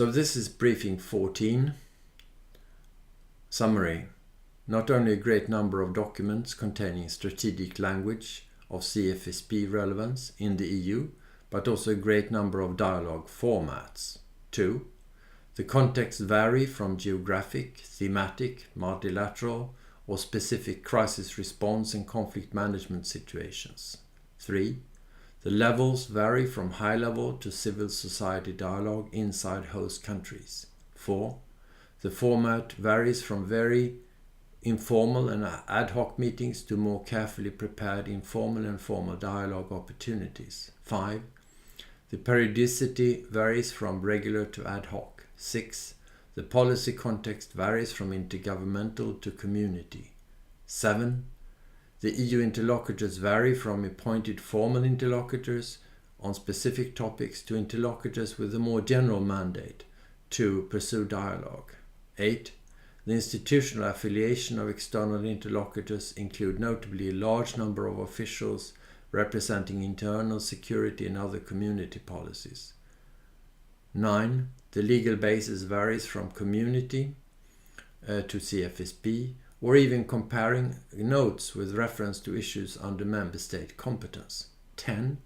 So this is briefing 14. Summary. Not only a great number of documents containing strategic language of CFSP relevance in the EU, but also a great number of dialogue formats. 2. The contexts vary from geographic, thematic, multilateral, or specific crisis response and conflict management situations. 3. The levels vary from high level to civil society dialogue inside host countries. 4. The format varies from very informal and ad hoc meetings to more carefully prepared informal and formal dialogue opportunities. 5. The periodicity varies from regular to ad hoc. 6. The policy context varies from intergovernmental to community. 7. The EU interlocutors vary from appointed formal interlocutors on specific topics to interlocutors with a more general mandate to pursue dialogue. 8. The institutional affiliation of external interlocutors include notably a large number of officials representing internal security and other community policies. 9. The legal basis varies from community to CFSP, or even comparing notes with reference to issues under member state competence. 10.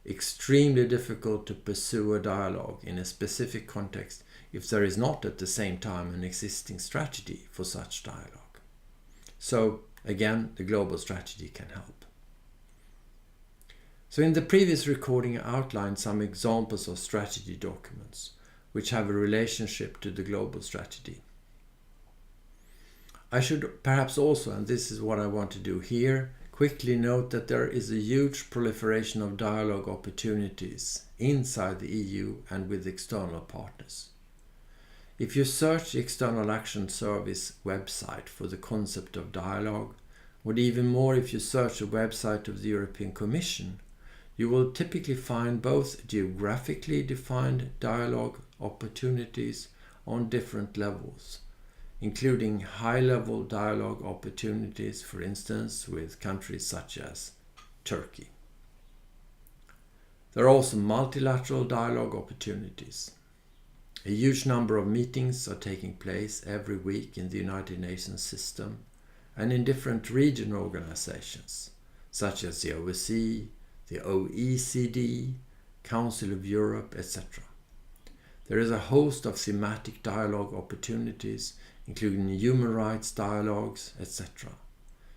Extremely difficult to pursue a dialogue in a specific context if there is not at the same time an existing strategy for such dialogue. So, again, the global strategy can help. So in the previous recording I outlined some examples of strategy documents which have a relationship to the global strategy. I should perhaps also, and this is what I want to do here, quickly note that there is a huge proliferation of dialogue opportunities inside the EU and with external partners. If you search the External Action Service website for the concept of dialogue, or even more if you search the website of the European Commission, you will typically find both geographically defined dialogue opportunities on different levels, including high-level dialogue opportunities, for instance, with countries such as Turkey. There are also multilateral dialogue opportunities. A huge number of meetings are taking place every week in the United Nations system and in different regional organizations, such as the OSCE, the OECD, Council of Europe, etc. There is a host of thematic dialogue opportunities, including human rights dialogues, etc.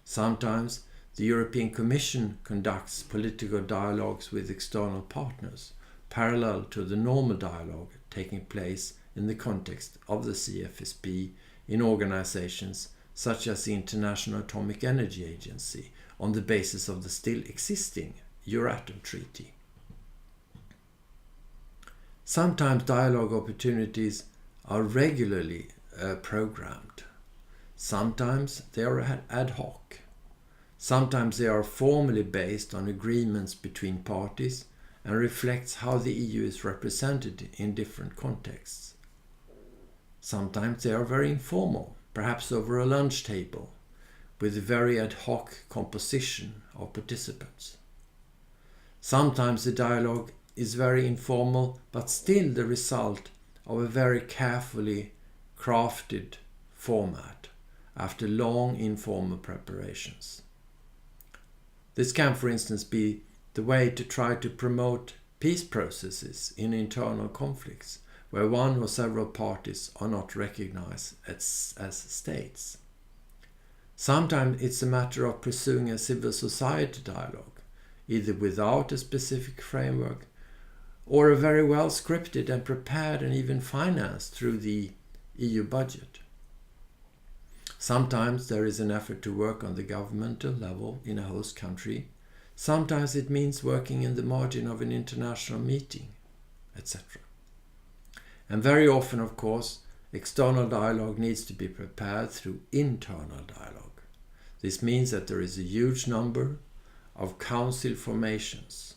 Sometimes the European Commission conducts political dialogues with external partners, parallel to the normal dialogue taking place in the context of the CFSP in organizations such as the International Atomic Energy Agency on the basis of the still existing Euratom Treaty. Sometimes dialogue opportunities are regularly programmed. Sometimes they are ad hoc. Sometimes they are formally based on agreements between parties and reflects how the EU is represented in different contexts. Sometimes they are very informal, perhaps over a lunch table, with a very ad hoc composition of participants. Sometimes the dialogue is very informal, but still the result of a very carefully crafted format after long informal preparations. This can, for instance, be the way to try to promote peace processes in internal conflicts where one or several parties are not recognized as states. Sometimes it's a matter of pursuing a civil society dialogue, either without a specific framework or a very well scripted and prepared and even financed through the EU budget. Sometimes there is an effort to work on the governmental level in a host country. Sometimes it means working in the margin of an international meeting, etc. And very often, of course, external dialogue needs to be prepared through internal dialogue. This means that there is a huge number of council formations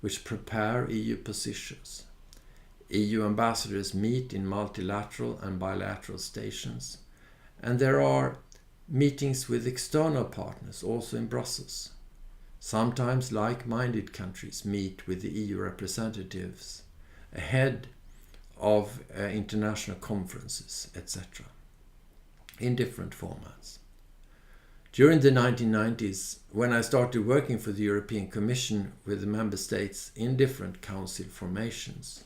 which prepare EU positions. EU ambassadors meet in multilateral and bilateral stations, and there are meetings with external partners also in Brussels. Sometimes like-minded countries meet with the EU representatives ahead of international conferences, etc., in different formats. During the 1990s, when I started working for the European Commission with the member states in different council formations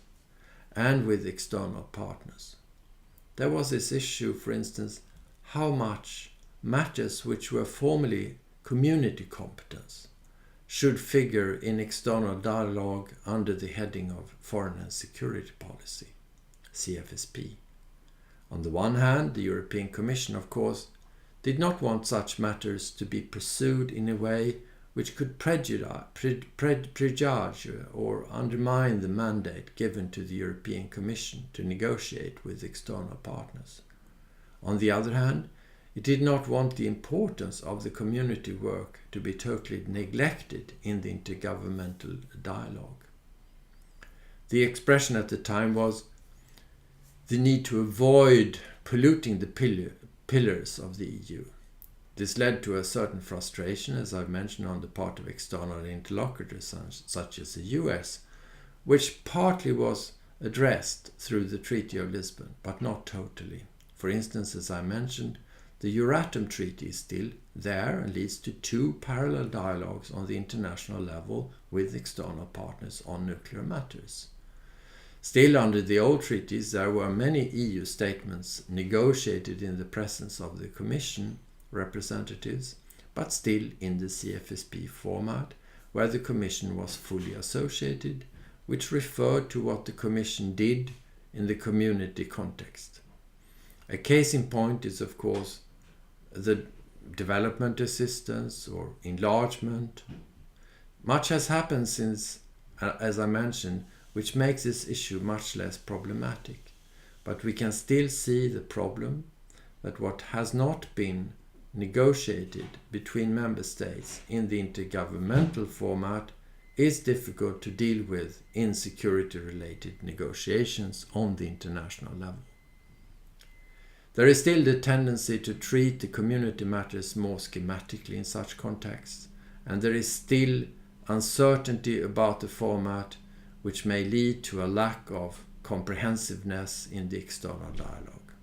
and with external partners, there was this issue, for instance, how much matters which were formerly community competence should figure in external dialogue under the heading of Foreign and Security Policy, CFSP. On the one hand, the European Commission, of course, did not want such matters to be pursued in a way which could prejudge or undermine the mandate given to the European Commission to negotiate with external partners. On the other hand, it did not want the importance of the community work to be totally neglected in the intergovernmental dialogue. The expression at the time was the need to avoid polluting the pillars of the EU. This led to a certain frustration, as I've mentioned, on the part of external interlocutors such as the US, which partly was addressed through the Treaty of Lisbon, but not totally. For instance, as I mentioned, the Euratom Treaty is still there and leads to 2 parallel dialogues on the international level with external partners on nuclear matters. Still, under the old treaties, there were many EU statements negotiated in the presence of the Commission representatives, but still in the CFSP format, where the Commission was fully associated, which referred to what the Commission did in the community context. A case in point is, of course, the development assistance or enlargement. Much has happened since, as I mentioned, which makes this issue much less problematic. But we can still see the problem that what has not been negotiated between member states in the intergovernmental format is difficult to deal with in security-related negotiations on the international level. There is still the tendency to treat the community matters more schematically in such contexts, and there is still uncertainty about the format, which may lead to a lack of comprehensiveness in the external dialogue.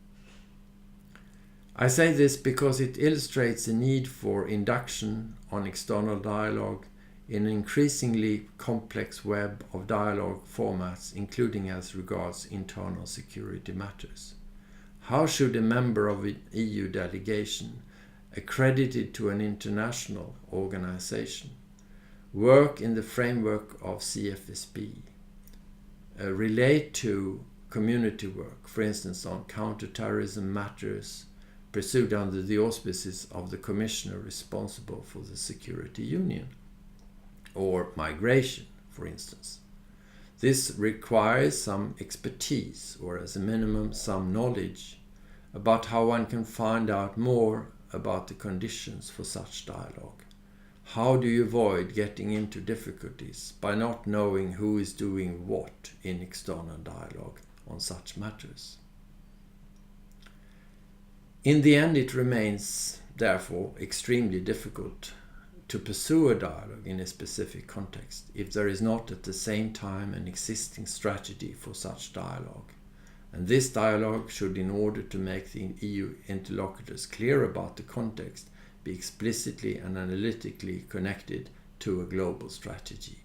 I say this because it illustrates the need for induction on external dialogue in an increasingly complex web of dialogue formats, including as regards internal security matters. How should a member of an EU delegation, accredited to an international organization, work in the framework of CFSP, relate to community work, for instance on counter-terrorism matters pursued under the auspices of the Commissioner responsible for the Security Union, or migration, for instance? This requires some expertise, or as a minimum some knowledge about how one can find out more about the conditions for such dialogue. How do you avoid getting into difficulties by not knowing who is doing what in external dialogue on such matters? In the end, it remains, therefore, extremely difficult to pursue a dialogue in a specific context if there is not at the same time an existing strategy for such dialogue. And this dialogue should, in order to make the EU interlocutors clear about the context, be explicitly and analytically connected to a global strategy.